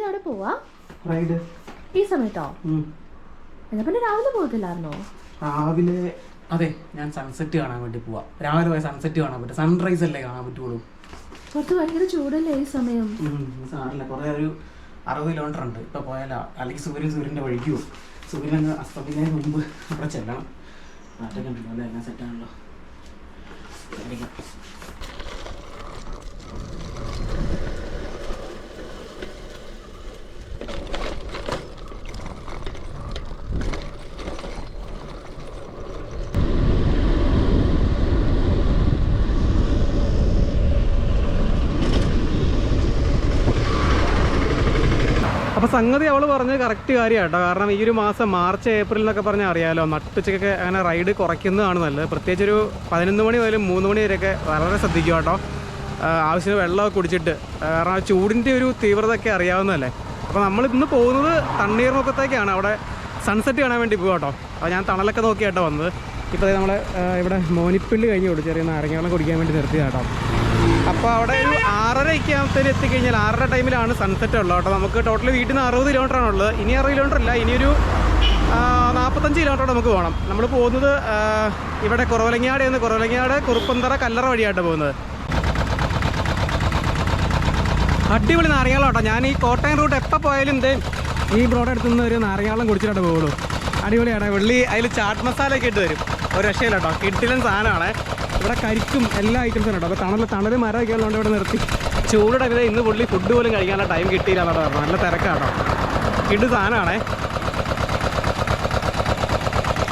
Ride അവിടെ പോവാ? Ride ഈ സമയത്തോ? എന്നാ പിന്നെ രാവിലെ പോകത്തില്ലായിരുന്നോ? രാവിലെ അതെ, ഞാൻ സൺസെറ്റ് കാണാൻ വേണ്ടി പോവാ. രാവിലെ പോയ സൺസെറ്റ് കാണാൻ പറ്റും, സൺറൈസ് അല്ലേ കാണാൻ പറ്റുള്ളൂ. പുറത്ത് ഭയങ്കര ചൂടല്ലേ ഈ സമയം? സാറില്ല, കുറേ ഒരു 60 കിലോമീറ്റർ ഉണ്ട്. ഇപ്പൊ പോയാലോ, അല്ലെങ്കിൽ സൂര്യൻ്റെ വഴിക്ക് പോകും. സൂര്യൻ അസ്തമിക്കുന്നതിന് മുമ്പ് അവിടെ ചെല്ലണം. നാട്ടൊക്കെ ഉണ്ടല്ലോ അല്ലേ, എല്ലാം സെറ്റാണല്ലോ. അപ്പോൾ സംഗതി അവൾ പറഞ്ഞത് കറക്റ്റ് കാര്യമാണ് കേട്ടോ. കാരണം ഈ ഒരു മാസം മാർച്ച് ഏപ്രിൽ എന്നൊക്കെ പറഞ്ഞാൽ അറിയാമല്ലോ, നട്ടുച്ചയ്ക്കൊക്കെ അങ്ങനെ റൈഡ് കുറയ്ക്കുന്നതാണ് നല്ലത്. പ്രത്യേകിച്ച് ഒരു 11 മണി മുതൽ 3 മണി വരെയൊക്കെ വളരെ ശ്രദ്ധിക്കുക കേട്ടോ. ആവശ്യത്തിന് വെള്ളമൊക്കെ കുടിച്ചിട്ട്, കാരണം ചൂടിൻ്റെ ഒരു തീവ്രതയൊക്കെ അറിയാവുന്നതല്ലേ. അപ്പോൾ നമ്മൾ ഇന്ന് പോകുന്നത് തണ്ണീർമുക്കത്തേക്കാണ്. അവിടെ സൺസെറ്റ് കാണാൻ വേണ്ടി പോകുക കേട്ടോ. അപ്പോൾ ഞാൻ തണലൊക്കെ നോക്കിയാട്ടോ വന്നത്. ഇപ്പോൾ നമ്മൾ ഇവിടെ മോനിപ്പിള്ളി കഴിഞ്ഞ് കൊടുത്തു, ചെറിയ നാരങ്ങ കുടിക്കാൻ വേണ്ടി നിർത്തിയത് കേട്ടോ. അപ്പോൾ അവിടെ ഒരു 6:30 ആകുമ്പത്തേന് എത്തിക്കഴിഞ്ഞാൽ 6:30 ടൈമിലാണ് സൺസെറ്റ് ഉള്ളത് കേട്ടോ. നമുക്ക് ടോട്ടൽ വീട്ടിൽ നിന്ന് 60 കിലോമീറ്റർ ആണുള്ളത്. ഇനി 60 കിലോമീറ്റർ ഇല്ല, ഇനിയൊരു 45 കിലോമീറ്റർ നമുക്ക് പോകണം. നമ്മൾ പോകുന്നത് ഇവിടെ കുറവലങ്ങാട് കുറുപ്പന്തറ കല്ലറ വഴിയായിട്ട് പോകുന്നത്. അടിപൊളി നാരങ്ങാളം കേട്ടോ. ഞാൻ ഈ കോട്ടയം റൂട്ട് എപ്പോൾ പോയാലും ഈ ബ്രോഡ് അടുത്തുനിന്ന് ഒരു നാരങ്ങാളം കുടിച്ചിട്ടേ പോകുള്ളൂ. അടിപൊളിയാണ്. വെള്ളി അതിൽ ചാട്ട് മസാലയൊക്കെ ഇട്ട് തരും. ഒരു രക്ഷയില്ല കേട്ടോ, കിട്ടിലും സാധനമാണ്. ഇവിടെ കരിക്കും എല്ലാ ഐറ്റംസും കേട്ടോ. അപ്പോൾ തണൽ മരമൊക്കെ ഉള്ളതുകൊണ്ട് ഇവിടെ നിർത്തി. ചൂടുടെ ഇത് ഇന്ന് പുള്ളി ഫുഡ് പോലും കഴിക്കാനുള്ള ടൈം കിട്ടിയില്ല എന്നാണ് പറഞ്ഞത്. നല്ല തിരക്കാട്ടോ, കിഡ് സാധനമാണേ.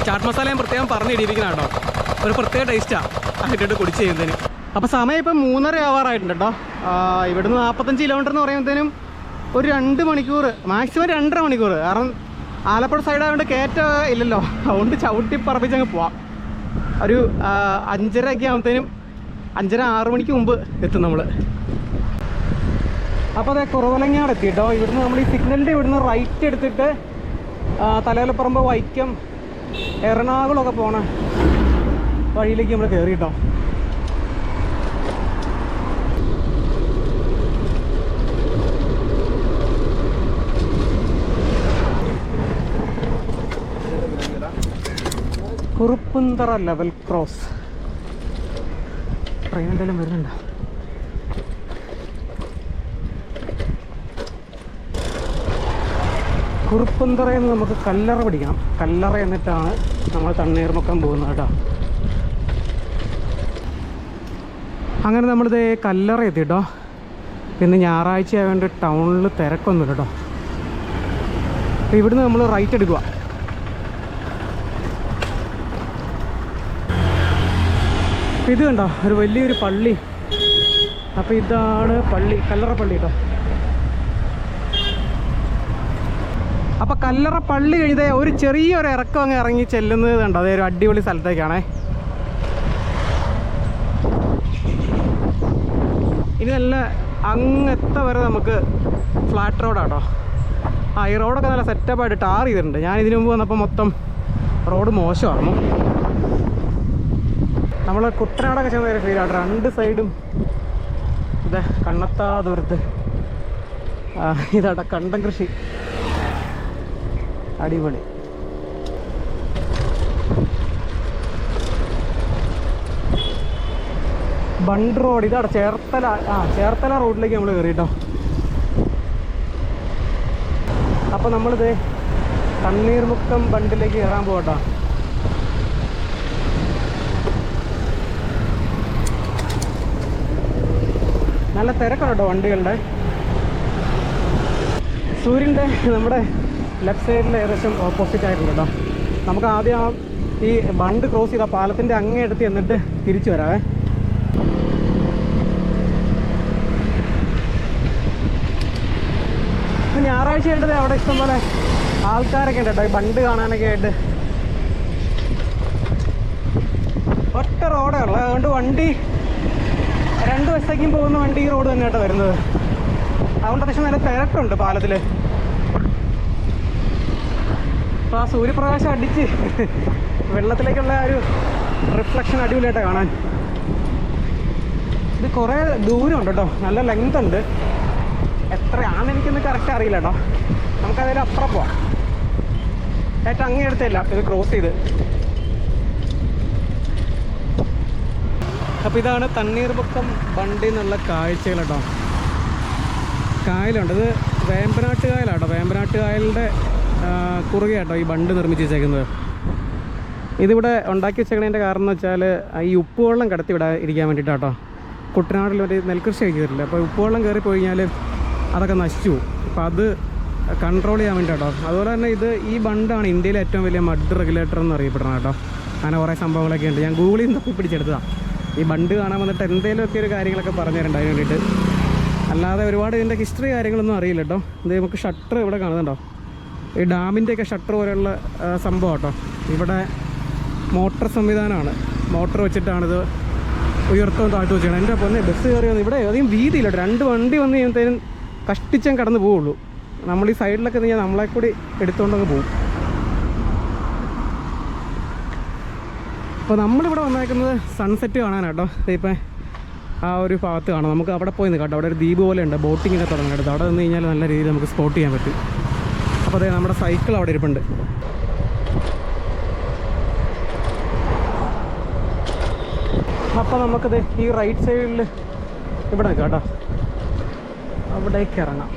ചാട്ട് മസാല ഞാൻ പ്രത്യേകം പറഞ്ഞിടിയിരിക്കുന്ന കേട്ടോ, ഒരു പ്രത്യേക ടേസ്റ്റാണ് അതിട്ടിട്ട് കുടിച്ച് ചെയ്യുന്നതിന്. അപ്പോൾ സമയം ഇപ്പം 3:30 ആവാറായിട്ടുണ്ട് കേട്ടോ. ഇവിടുന്ന് 45 കിലോമീറ്റർ എന്ന് പറയുമ്പോഴത്തേനും ഒരു 2 മണിക്കൂർ, മാക്സിമം 2.5 മണിക്കൂർ. കാരണം ആലപ്പുഴ സൈഡായതുകൊണ്ട് കയറ്റം ഇല്ലല്ലോ, അതുകൊണ്ട് ചവിട്ടി പറപ്പിച്ചങ്ങ് പോവാം. ഒരു 5:30 ആകുമ്പോഴത്തേനും 5:30-6 മണിക്ക് മുമ്പ് എത്തും നമ്മൾ. അപ്പോൾ അതെ, കുറവലങ്ങാട് എത്തി കേട്ടോ. ഇവിടുന്ന് നമ്മൾ ഈ സിഗ്നലിൻ്റെ ഇവിടുന്ന് റൈറ്റ് എടുത്തിട്ട് തലയോലപ്പറമ്പ്, വൈക്കം, എറണാകുളമൊക്കെ പോണ വഴിയിലേക്ക് നമ്മൾ കയറി കേട്ടോ. കുറുപ്പന്തറ ലെവൽ ക്രോസ് ട്രെയിൻ എന്തെങ്കിലും വരുന്നുണ്ടോ? കുറുപ്പന്തറയിൽ നിന്ന് നമുക്ക് കല്ലറ പിടിക്കണം. കല്ലറ എന്നിട്ടാണ് നമ്മൾ തണ്ണീർമുക്കം പോകുന്നത് കേട്ടോ. അങ്ങനെ നമ്മളിത് കല്ലറ എത്തി കേട്ടോ. പിന്നെ ഞായറാഴ്ച ആയതുകൊണ്ട് ടൗണിൽ തിരക്കൊന്നുമില്ല കേട്ടോ. അപ്പോൾ ഇവിടുന്ന് നമ്മൾ റൈറ്റ് എടുക്കുക. ഇത് കണ്ടോ, ഒരു വലിയൊരു പള്ളി. അപ്പോൾ ഇതാണ് പള്ളി, കല്ലറ പള്ളി കേട്ടോ. അപ്പോൾ കല്ലറ പള്ളി കഴിഞ്ഞത് ഒരു ചെറിയൊരു ഇറക്കം അങ്ങ് ഇറങ്ങി ചെല്ലുന്നത് കണ്ടോ. അതേ ഒരു അടിപൊളി സ്ഥലത്തേക്കാണേ. ഇനി നല്ല അങ്ങെത്ത വരെ നമുക്ക് ഫ്ലാറ്റ് റോഡാട്ടോ. ഈ റോഡൊക്കെ നല്ല സെറ്റപ്പായിട്ട് ടാർ ചെയ്തിട്ടുണ്ട്. ഞാൻ ഇതിനു മുമ്പ് വന്നപ്പോൾ മൊത്തം റോഡ് മോശമായിരുന്നു. നമ്മൾ കുട്ടനാടൊക്കെ ചെന്ന ഒരു ഫീലാണ്. 2 സൈഡും ഇതേ കണ്ണത്താ ദൂരത്ത് ഇതാട്ടോ കണ്ടം കൃഷി. അടിപൊളി. ബണ്ട് റോഡ് ഇതാട്ടോ, ചേർത്തല റോഡിലേക്ക് നമ്മൾ കയറി കേട്ടോ. അപ്പോൾ നമ്മളിത് തണ്ണീർമുക്കം ബണ്ടിലേക്ക് കയറാൻ പോകട്ടോ. നല്ല തിരക്കാണ് കേട്ടോ വണ്ടികളുടെ. സൂര്യൻ്റെ നമ്മുടെ ലെഫ്റ്റ് സൈഡിൽ ഏകദേശം ഓപ്പോസിറ്റ് ആയിട്ടുണ്ട് കേട്ടോ. നമുക്ക് ആദ്യം ഈ ബണ്ട് ക്രോസ് ചെയ്ത പാലത്തിൻ്റെ അങ്ങേ എടുത്ത് എന്നിട്ട് തിരിച്ചു വരാവേ. ഞായറാഴ്ച ആയിട്ട് അവിടെ ഇഷ്ടംപോലെ ആൾക്കാരൊക്കെ ഉണ്ട് കേട്ടോ, ഈ ബണ്ട് കാണാനൊക്കെ ആയിട്ട്. ഒറ്റ റോഡേ ഉള്ളൂ, അതുകൊണ്ട് വണ്ടി 2 വശത്തേക്കും പോകുന്ന വണ്ടി ഈ റോഡ് തന്നെയാട്ടോ വരുന്നത്. അതുകൊണ്ട് അത്യാവശ്യം നല്ല തിരക്കുണ്ട് പാലത്തിൽ. അപ്പോൾ ആ സൂര്യപ്രകാശം അടിച്ച് വെള്ളത്തിലേക്കുള്ള ഒരു റിഫ്ലക്ഷൻ അടിപൊളിയായിട്ടാണ് കാണാൻ. ഇത് കുറേ ദൂരമുണ്ട് കേട്ടോ, നല്ല ലെങ്ത് ഉണ്ട്. എത്രയാണെന്ന് എനിക്കൊന്ന് കറക്റ്റ് അറിയില്ല കേട്ടോ. നമുക്കതിൽ അപ്പുറം പോവാം. ഏറ്റവും അങ്ങേ അടുത്തല്ല, ഇത് ക്രോസ് ചെയ്ത്. അപ്പോൾ ഇതാണ് തണ്ണീർമുക്കം ബണ്ടിൽ നിന്നുള്ള കാഴ്ചകൾ കേട്ടോ. കായലുണ്ട്, ഇത് വേമ്പനാട്ട് കായലാട്ടോ. വേമ്പനാട്ട് കായലിൻ്റെ കുറുകെ കേട്ടോ ഈ ബണ്ട് നിർമ്മിച്ച് വെച്ചേക്കുന്നത്. ഇതിവിടെ ഉണ്ടാക്കി വെച്ചേക്കുന്നതിൻ്റെ കാരണം എന്ന് വെച്ചാൽ ഈ ഉപ്പുവെള്ളം കടത്തി വിടാൻ ഇരിക്കാൻ വേണ്ടിയിട്ടാട്ടോ. കുട്ടനാട്ടിൽ മറ്റേ നെൽകൃഷി കഴിക്കില്ല, അപ്പോൾ ഉപ്പുവെള്ളം കയറി പോയി കഴിഞ്ഞാൽ അതൊക്കെ നശിച്ചു പോകും. അപ്പോൾ അത് കൺട്രോൾ ചെയ്യാൻ വേണ്ടിയിട്ടോ. അതുപോലെ തന്നെ ഈ ബണ്ടാണ് ഇന്ത്യയിലെ ഏറ്റവും വലിയ മഡ് റെഗുലേറ്റർ എന്ന് അറിയപ്പെടുന്നത് കേട്ടോ. അങ്ങനെ കുറേ സംഭവങ്ങളൊക്കെ ഉണ്ട്. ഞാൻ ഗൂഗിളിൽ നിന്ന് തപ്പി പിടിച്ചെടുത്തതാണ്. ഈ ബണ്ട് കാണാൻ വന്നിട്ട് എന്തെങ്കിലുമൊക്കെ ഒരു കാര്യങ്ങളൊക്കെ പറഞ്ഞു തരണ്ട അതിന് വേണ്ടിയിട്ട്. അല്ലാതെ ഒരുപാട് ഇതിൻ്റെ ഹിസ്റ്ററി കാര്യങ്ങളൊന്നും അറിയില്ല കേട്ടോ. ഇത് നമുക്ക് ഷട്ടർ ഇവിടെ കാണുന്നുണ്ടോ, ഈ ഡാമിൻ്റെയൊക്കെ ഷട്ടർ പോലെയുള്ള സംഭവം കേട്ടോ. ഇവിടെ മോട്ടർ സംവിധാനമാണ്, മോട്ടർ വെച്ചിട്ടാണിത് ഉയർത്തവും താഴ്ത്തു വെച്ചാണ്. എൻ്റെ പൊന്നെ ബസ് കയറി വന്ന് ഇവിടെ അധികം വീതിയില്ല. 2 വണ്ടി വന്ന് കഴിയുമ്പോഴത്തേനും കഷ്ടിച്ചാൽ കടന്ന് പോവുള്ളൂ. നമ്മൾ ഈ സൈഡിലൊക്കെ കഴിഞ്ഞാൽ നമ്മളെ കൂടി എടുത്തുകൊണ്ടങ്ങ് പോകും. അപ്പോൾ നമ്മളിവിടെ വന്നേക്കുന്നത് സൺസെറ്റ് കാണാനാട്ടോ. ഇപ്പം ആ ഒരു ഭാഗത്ത് കാണാം. നമുക്ക് അവിടെ പോയി നിൽക്കാം. അവിടെ ഒരു ദ്വീപ് പോലെ ഉണ്ട്, ബോട്ടിങ്ങിൻ്റെ തുടങ്ങാനായിട്ട്. അവിടെ നിന്ന് കഴിഞ്ഞാൽ നല്ല രീതിയിൽ നമുക്ക് സ്പോട്ട് ചെയ്യാൻ പറ്റും. അപ്പോൾ അതെ നമ്മുടെ സൈക്കിൾ അവിടെ ഇരിപ്പുണ്ട്. അപ്പോൾ നമുക്കത് ഈ റൈറ്റ് സൈഡിൽ ഇവിടെ നിൽക്കാം കേട്ടോ. അവിടേക്ക് ഇറങ്ങാം.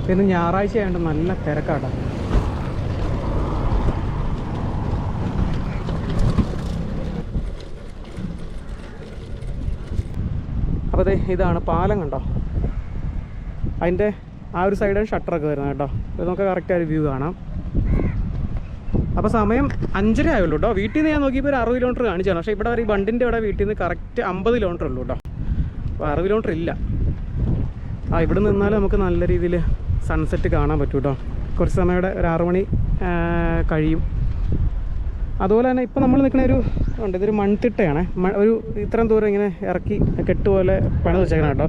പിന്നെ ഞായറാഴ്ച ആയതുകൊണ്ട് നല്ല തിരക്കാട്ടോ. അപ്പോൾ അതെ ഇതാണ് പാലം കണ്ടോ. അതിൻ്റെ ആ ഒരു സൈഡിൽ ഷട്ടറൊക്കെ വരുന്നത് കേട്ടോ. ഇത് നമുക്ക് കറക്റ്റ് ഒരു വ്യൂ കാണാം. അപ്പോൾ സമയം 5:30 ആയുള്ളൂ കേട്ടോ. വീട്ടിൽ നിന്ന് ഞാൻ നോക്കിയപ്പോൾ ഒരു 60 കിലോമീറ്റർ കാണിച്ചാണ്. പക്ഷേ ഇവിടെ ഈ ബണ്ടിൻ്റെ ഇവിടെ വീട്ടിൽ നിന്ന് കറക്റ്റ് 50 കിലോമീറ്റർ ഉള്ളൂ കേട്ടോ. അപ്പോൾ 60 കിലോമീറ്റർ ഇല്ല. ഇവിടെ നിന്നാലും നമുക്ക് നല്ല രീതിയിൽ സൺസെറ്റ് കാണാൻ പറ്റും കേട്ടോ. കുറച്ച് സമയം ഇവിടെ ഒരു 6 മണി കഴിയും. അതുപോലെ തന്നെ ഇപ്പോൾ നമ്മൾ നിൽക്കുന്ന ഒരു ഉണ്ട്, ഇതൊരു മൺതിട്ടയാണ്. ഒരു ഇത്രയും ദൂരം ഇങ്ങനെ ഇറക്കി കെട്ടുപോലെ പണിത് വെച്ചേക്കണം കേട്ടോ.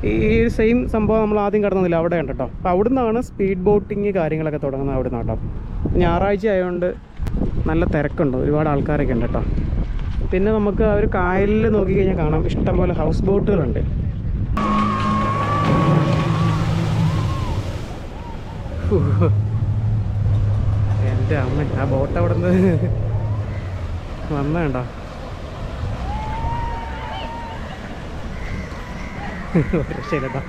ഈ സെയിം സംഭവം നമ്മൾ ആദ്യം കടന്നില്ല അവിടെ ഉണ്ട് കേട്ടോ. അപ്പോൾ അവിടെ നിന്നാണ് സ്പീഡ് ബോട്ടിങ് കാര്യങ്ങളൊക്കെ തുടങ്ങുന്നത് അവിടെ നിന്നാണ് കേട്ടോ. ഞായറാഴ്ച ആയതുകൊണ്ട് നല്ല തിരക്കുണ്ട്, ഒരുപാട് ആൾക്കാരൊക്കെ ഉണ്ട് കേട്ടോ. പിന്നെ നമുക്ക് ആ ഒരു കായലിൽ നോക്കിക്കഴിഞ്ഞാൽ കാണാം ഇഷ്ടംപോലെ ഹൗസ് ബോട്ടുകളുണ്ട്. എൻ്റെ അമ്മ ആ ബോട്ട് അവിടെ നിന്ന് വന്നേണ്ട. ശരി കേട്ടോ.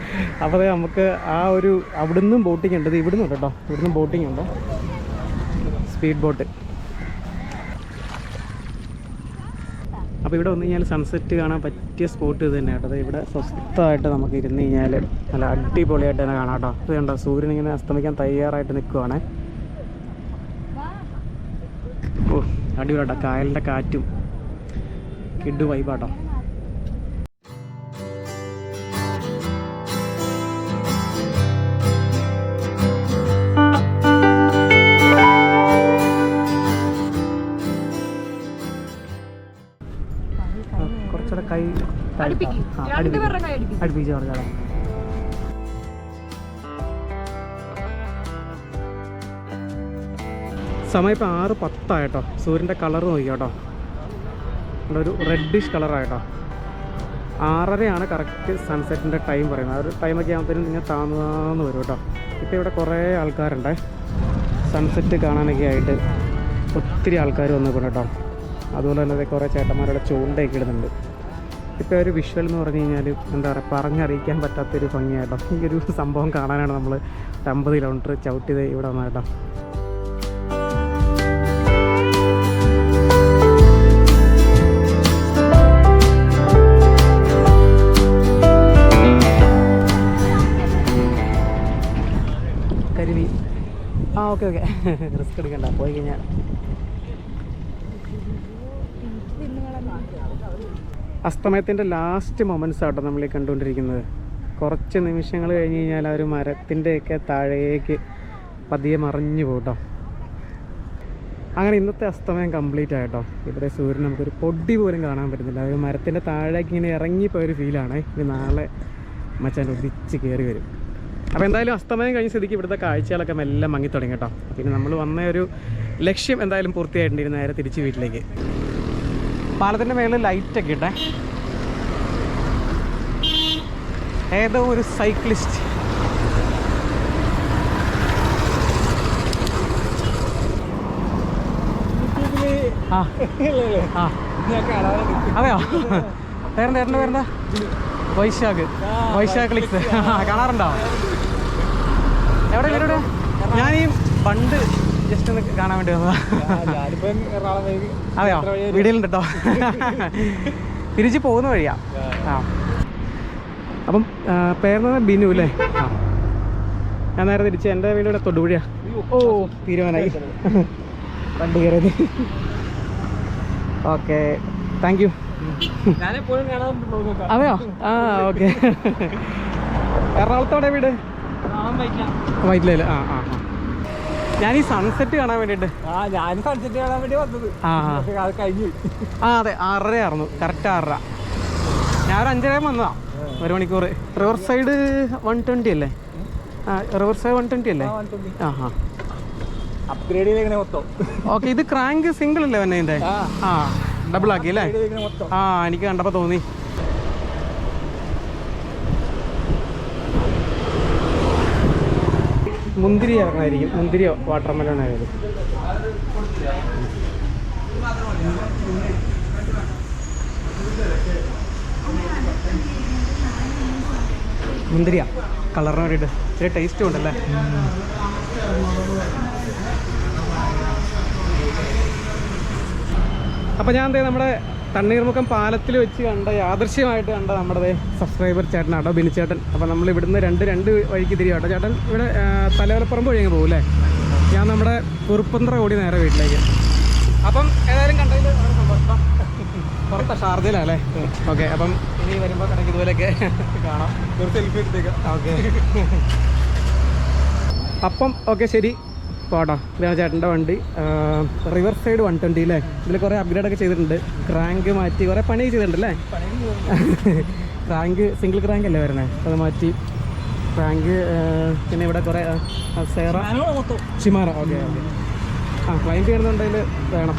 അപ്പോൾ നമുക്ക് ആ ഒരു അവിടുന്ന് ബോട്ടിങ് ഉണ്ട്, ഇവിടുന്ന് ഉണ്ട് കേട്ടോ. ഇവിടുന്ന് ബോട്ടിങ് ഉണ്ട്, സ്പീഡ് ബോട്ട്. അപ്പോൾ ഇവിടെ വന്നു കഴിഞ്ഞാൽ സൺസെറ്റ് കാണാൻ പറ്റിയ സ്പോട്ട് ഇത് തന്നെ കേട്ടോ. ഇവിടെ സ്വസ്ഥമായിട്ട് നമുക്ക് ഇരുന്ന് കഴിഞ്ഞാൽ നല്ല അടിപൊളിയായിട്ട് തന്നെ കാണാം കേട്ടോ. ഇത് കണ്ടോ, സൂര്യൻ ഇങ്ങനെ അസ്തമിക്കാൻ തയ്യാറായിട്ട് നിൽക്കുവാണ്. ഓ അടിപൊളിയാട്ടോ, കായലിൻ്റെ കാറ്റും കിഡ് വൈബാട്ടോ. കുറച്ചുകൂടെ കൈ അടുപ്പിച്ച് പറഞ്ഞാലോ. സമയം ഇപ്പോൾ 6:10 ആയിട്ടോ. സൂര്യൻ്റെ കളർ നോക്കിയോട്ടോ, ഒരു റെഡിഷ് കളറായിട്ടോ. 6:30 കറക്റ്റ് സൺസെറ്റിൻ്റെ ടൈം പറയുന്നത്. ആ ഒരു ടൈമൊക്കെ ആകുമ്പോഴത്തേനും ഇങ്ങനെ താന്ന് വരും കേട്ടോ. ഇപ്പോൾ ഇവിടെ കുറേ ആൾക്കാരുണ്ട് സൺസെറ്റ് കാണാനൊക്കെ ആയിട്ട്. ഒത്തിരി ആൾക്കാർ വന്നിട്ടുണ്ട് കേട്ടോ. അതുപോലെ തന്നെ കുറേ ചേട്ടന്മാരുടെ ചൂണ്ടയൊക്കെ ഇടുന്നുണ്ട്. ഇപ്പോൾ ഒരു വിഷ്വൽ എന്ന് പറഞ്ഞു കഴിഞ്ഞാൽ എന്താ പറയുക, പറഞ്ഞറിയിക്കാൻ പറ്റാത്തൊരു ഭംഗിയായിട്ടോ. ഈ ഒരു സംഭവം കാണാനാണ് നമ്മൾ 50 കിലോമീറ്റർ ചവിട്ടിയത് ഇവിടെ വന്നത് കേട്ടോ. കരുവി ഓക്കെ റിസ്ക് എടുക്കണ്ട, പോയി കഴിഞ്ഞാൽ. അസ്തമയത്തിൻ്റെ ലാസ്റ്റ് മൊമെൻറ്റ്സ് ആട്ടോ നമ്മൾ ഈ കണ്ടുകൊണ്ടിരിക്കുന്നത്. കുറച്ച് നിമിഷങ്ങൾ കഴിഞ്ഞ് കഴിഞ്ഞാൽ ആ ഒരു മരത്തിൻ്റെയൊക്കെ താഴേക്ക് പതിയെ മറിഞ്ഞു പോകട്ടോ. അങ്ങനെ ഇന്നത്തെ അസ്തമയം കംപ്ലീറ്റ് ആയിട്ടോ. ഇവിടെ സൂര്യൻ നമുക്കൊരു പൊടി പോലും കാണാൻ പറ്റുന്നില്ല. ഒരു മരത്തിൻ്റെ താഴേക്ക് ഇങ്ങനെ ഇറങ്ങിപ്പോയൊരു ഫീലാണ്. ഇത് നാളെ മച്ചാൻ ഒതിച്ച് കയറി വരും. അപ്പോൾ എന്തായാലും അസ്തമയം കഴിഞ്ഞ സ്ഥിതിക്ക് ഇവിടുത്തെ കാഴ്ചകളൊക്കെ മെല്ലെ മങ്ങി തുടങ്ങി കേട്ടോ. പിന്നെ നമ്മൾ വന്ന ഒരു ലക്ഷ്യം എന്തായാലും പൂർത്തിയായിട്ടുണ്ട്. നേരെ തിരിച്ച് വീട്ടിലേക്ക്. പാലത്തിൻ്റെ മേളിൽ ലൈറ്റൊക്കെ ഇട്ടേ. ഏതോ ഒരു സൈക്ലിസ്റ്റ്. ആ ആ അതെയോ? പേരെന്താ പേരെന്താ? വൈശാഖ് ക്ലിക്സ്. കാണാറുണ്ടോ? എവിടെ? ഞാൻ ഈ പണ്ട് ജസ്റ്റ് ഒന്ന് കാണാൻ വേണ്ടി വന്നതാ. അതെയോ? വീഡിയോയിലുണ്ട് കേട്ടോ. തിരിച്ച് പോകുന്ന വഴിയാ. ആ അപ്പം പേരെന്താ? ബിനു അല്ലേ? ആ ഞാൻ നേരെ തിരിച്ച് എൻ്റെ വീട് ഇവിടെ തൊടുപുഴയാ. ഓ തീരുമാനമായി വണ്ടി കയറിയത്. Okay thank you. അതെയോ? ആ ഓക്കെ. എറണാകുളത്തോടെ വീട്? വൈറ്റിലല്ലേ? ആ ആ ഞാൻ ഈ സൺസെറ്റ് കാണാൻ വേണ്ടിയിട്ട്. ആ അതെ 6:30 ആയിരുന്നു, കറക്റ്റ് 6:30. ഞാൻ ഒരു 5:30 വന്നതാ, 1 മണിക്കൂർ. റിവർ സൈഡ് 120 അല്ലേ? ആ റിവർ സൈഡ് 120 അല്ലേ? ആ ആ അപ്ഗ്രേഡ് ചെയ്തേക്കണേ മൊത്തം. ഓക്കെ ഇത് ക്രാങ്ക് സിംഗിൾ അല്ലേ വന്നെ ഇതിൻ്റെ? ആ ഡബിൾ ആക്കി അല്ലേ? ആ എനിക്ക് കണ്ടപ്പോൾ തോന്നി. മുന്തിരി ഇറങ്ങായിരിക്കും, മുന്തിരിയോ വാട്ടർ മെലോൺ ആയാലും. മുന്തിരിയാ കളറിന് വേണ്ടിയിട്ട്, ഇച്ചിരി ടേസ്റ്റും ഉണ്ടല്ലേ. അപ്പോൾ ഞാൻ എന്താ നമ്മുടെ തണ്ണീർമുക്കം പാലത്തിൽ വെച്ച് കണ്ട യാദൃശ്യമായിട്ട് കണ്ട നമ്മുടെ സബ്സ്ക്രൈബർ ചേട്ടനാട്ടോ, ബിനിച്ചേട്ടൻ. അപ്പോൾ നമ്മൾ ഇവിടുന്ന് രണ്ട് വഴിക്ക് തിരിയാട്ടോ. ചേട്ടൻ ഇവിടെ തലവലപ്പറമ്പ് വഴി പോകും അല്ലേ? ഞാൻ നമ്മുടെ കുറുപ്പന്ത്ര ഓടി നേരെ വീട്ടിലേക്ക്. അപ്പം ഏതായാലും കണ്ടതിൽ സന്തോഷം. പുറത്തെ ഷാർജയിലല്ലേ? ഓക്കെ അപ്പം ഇനി വരുമ്പോൾ കടയ്ക്ക് ഇതുപോലെയൊക്കെ കാണാം, ഒരു സെൽഫി എടുത്തേക്കാം. ഓക്കെ അപ്പം ഓക്കെ ശരി പോട്ടോ. ഇതാണ് ചേട്ടൻ്റെ വണ്ടി, റിവർ സൈഡ് 120 അല്ലേ? ഇതിൽ കുറേ അപ്ഗ്രേഡൊക്കെ ചെയ്തിട്ടുണ്ട്, ക്രാങ്ക് മാറ്റി കുറേ പണി ചെയ്തിട്ടുണ്ട് അല്ലേ? ക്രാങ്ക് സിംഗിൾ ക്രാങ്ക് അല്ലേ വരുന്നത്, അത് മാറ്റി ക്രാങ്ക്. പിന്നെ ഇവിടെ കുറേ ഷിമാറ. ഓക്കെ ഓക്കെ ആ ക്ലൈംബ് ചെയ്യണമെന്നുണ്ടെങ്കിൽ വേണം.